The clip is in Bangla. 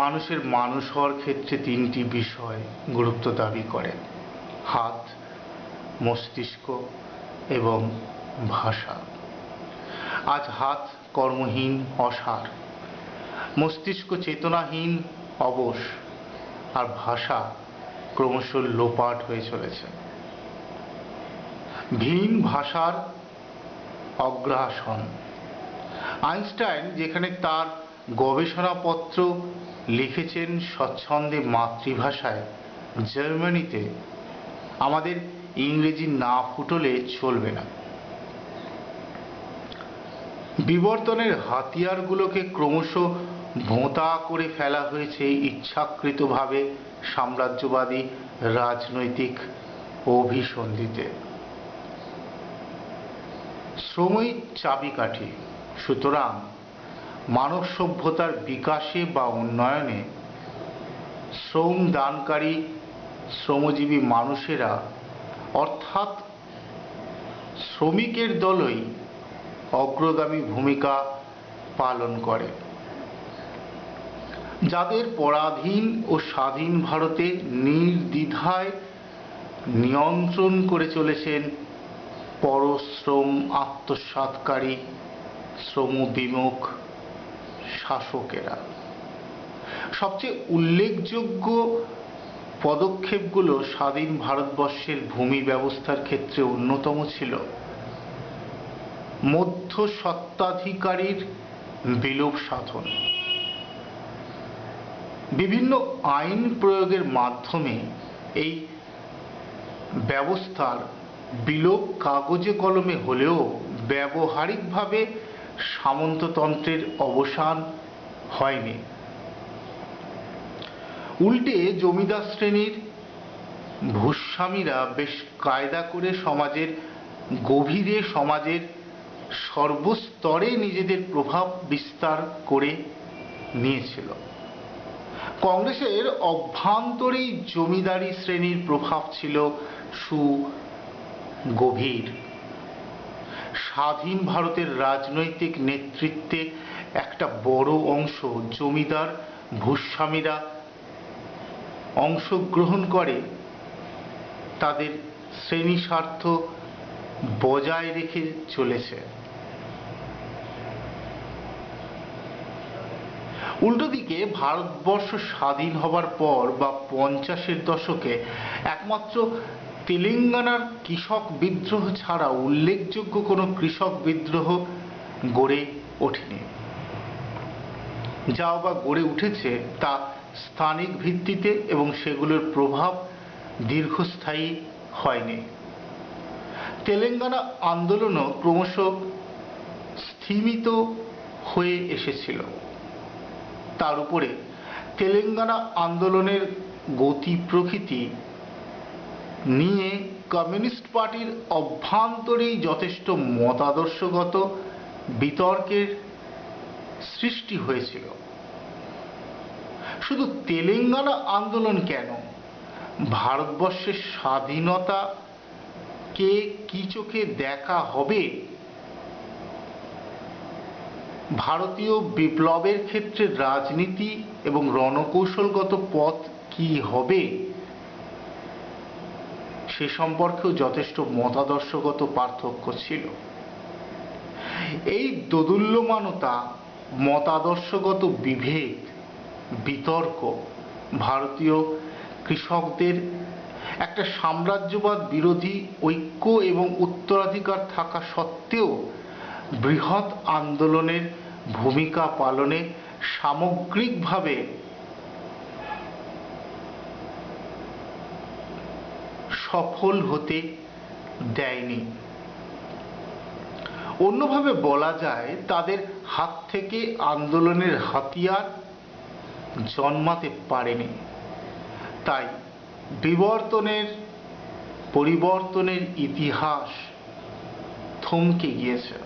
মানুষের মানুষ হওয়ার ক্ষেত্রে তিনটি বিষয় গুরুত্ব দাবি করে: হাত, মস্তিষ্ক এবং ভাষা। আজ হাত কর্মহীন, অসাড়, মস্তিষ্ক চেতনাহীন, অবশ, আর ভাষা ক্রমশ লোপাট হয়ে চলেছে। ভিন ভাষার অগ্রাসন। আইনস্টাইন যেখানে তার গবেষণাপত্র লিখেছেন স্বচ্ছন্দে মাতৃভাষায়, জার্মানিতে আমাদের ইংরেজি না ফুটলে চলবে না। বিবর্তনের হাতিয়ারগুলোকে ক্রমশ ভোঁতা করে ফেলা হয়েছে ইচ্ছাকৃতভাবে সাম্রাজ্যবাদী রাজনৈতিক অভিসন্ধিতে। শ্রমই চাবিকাঠি। সুতরাং মানব সভ্যতার বিকাশে বা উন্নয়নে শ্রম দানকারী শ্রমজীবী মানুষেরা অর্থাৎ শ্রমিকের দলই অগ্রগামী ভূমিকা পালন করে, যাদের পরাধীন ও স্বাধীন ভারতে নির্দ্বিধায় নিয়ন্ত্রণ করে চলেছেন পরশ্রম আত্মসাৎকারী শ্রমবিমুখ শাসকেরা। সবচেয়ে উল্লেখযোগ্য পদক্ষেপগুলো স্বাধীন ভারতবর্ষের ভূমি ব্যবস্থার ক্ষেত্রে অন্যতম ছিল মধ্যস্বত্বাধিকারীর বিলোপ সাধন। বিভিন্ন আইন প্রয়োগের মাধ্যমে এই ব্যবস্থার বিলোপ কাগজে কলমে হলেও ব্যবহারিকভাবে সামন্ততন্ত্রের অবসান হয়নি। উল্টে জমিদার শ্রেণীর ভূস্বামীরা বেশ কায়দা করে সমাজের গভীরে, সমাজের সর্বস্তরে নিজেদের প্রভাব বিস্তার করে নিয়েছিল। কংগ্রেসের অভ্যন্তরেই জমিদারি শ্রেণীর প্রভাব ছিল সুগভীর। স্বাধীন ভারতের রাজনৈতিক নেতৃত্বে একটা বড় অংশ জমিদার ভূস্বামীরা অংশগ্রহণ করে তাদের শ্রেণী স্বার্থ বজায় রেখে চলেছে। উল্টো দিকে ভারতবর্ষ স্বাধীন হবার পর বা 50-এর দশকে একমাত্র তেলেঙ্গানার কৃষক বিদ্রোহ ছাড়া উল্লেখযোগ্য কোনো কৃষক বিদ্রোহ গড়ে ওঠেনি। যাও বা গড়ে উঠেছে তা স্থানিক ভিত্তিতে এবং সেগুলোর প্রভাব দীর্ঘস্থায়ী হয়নি। তেলেঙ্গানা আন্দোলনও ক্রমশ স্থিমিত হয়ে এসেছিল। তার উপরে তেলেঙ্গানা আন্দোলনের গতি প্রকৃতি নিয়ে কমিউনিস্ট পার্টির অভ্যন্তরেই যথেষ্ট মতাদর্শগত বিতর্কের সৃষ্টি হয়েছিল। শুধু তেলেঙ্গানা আন্দোলন কেন, ভারতবর্ষের স্বাধীনতাকে কি চোখে দেখা হবে, ভারতীয় বিপ্লবের ক্ষেত্রে রাজনীতি এবং রণকৌশলগত পথ কি হবে, সে সম্পর্কেও যথেষ্ট মতাদর্শগত পার্থক্য ছিল। এই দোদুল্যমানতা, মতাদর্শগত বিভেদ, বিতর্ক ভারতীয় কৃষকদের একটা সাম্রাজ্যবাদ বিরোধী ঐক্য এবং উত্তরাধিকার থাকা সত্ত্বেও বৃহৎ আন্দোলনের ভূমিকা পালনে সামগ্রিকভাবে সফল হতে দেয়নি। অন্যভাবে বলা যায়, তাদের হাত থেকে আন্দোলনের হাতিয়ার জন্মাতে পারেনি। তাই পরিবর্তনের ইতিহাস থমকে গিয়েছে।